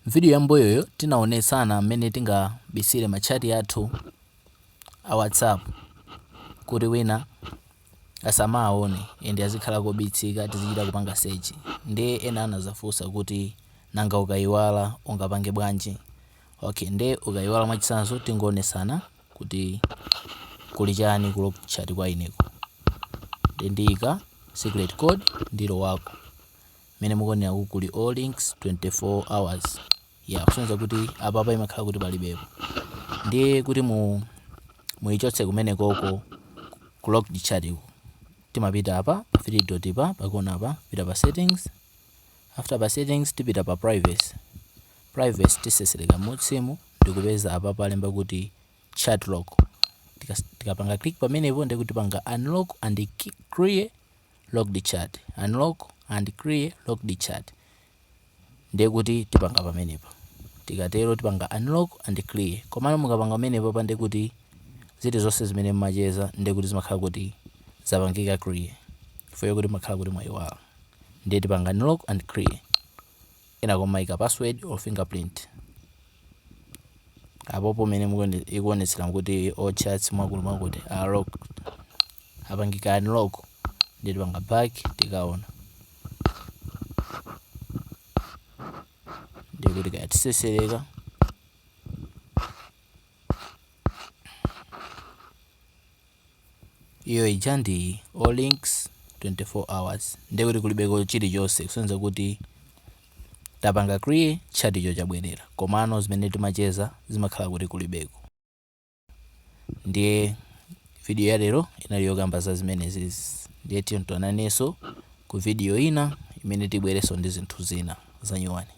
Video yamboyoyo tinaonesana mmene tingabisire machati athu a WhatsApp kuti wina asamaone ende azikhala kobitsika tizichita kupanga search. Ndi ena anazafunsa kuti nanga ukayiwala ungapange bwanji. Okay, ndi ukayiwala mwachisanzo tingonesana kuti kuli chani ku lock chat kwa ineko. Ndiyika secret code ndilo wako. Mene mukuonera kuli all links 24 hours. Kusonyeza kuti apa imakhala kuti palibepo. Ndiye kuti muichotse kumene koko ku locked chat iko. Timapita apa pa 3 dot pa pakona apa pita pa settings. After pa settings tipita pa privacy. Privacy tiseseleka mutsimu ndikupeza apa palemba kuti chat lock. Tikapanga click pamenepo ndi kuti panga unlock and clear locked chat. Unlock and clear locked chat. Ndiye kuti tipanga pamenepo. Tikatero tipanga unlock and clear. Komano mukapanga pamenepo pande kuti ziti zonse zimene mmacheza ndiye kuti zimakhala kuti zapangika clear. Chifukwa kuti makhala kuti mwayiwala. Ndiye tipanga unlock and clear. Ena komaika password or fingerprint. Apopo mene ikuonetsera kuti all chats mwakulu kuti are locked. Apangika unlock. Ndiye tipanga back tikaona. Ndiye kuti katiseseleka. Iyo ija ndi all links 24 hours. Ndiye kuti kulibeko chilichonse kusonyeza kuti tapanga clear chat icho chabwerera. Komano zimene timacheza zimakhala kuti kulibeko. Ndiye video ya lero inali yokamba za zimenezi. Ndiye tionananso ku video ina imene tibwereso ndi zinthu zina za nyuwani.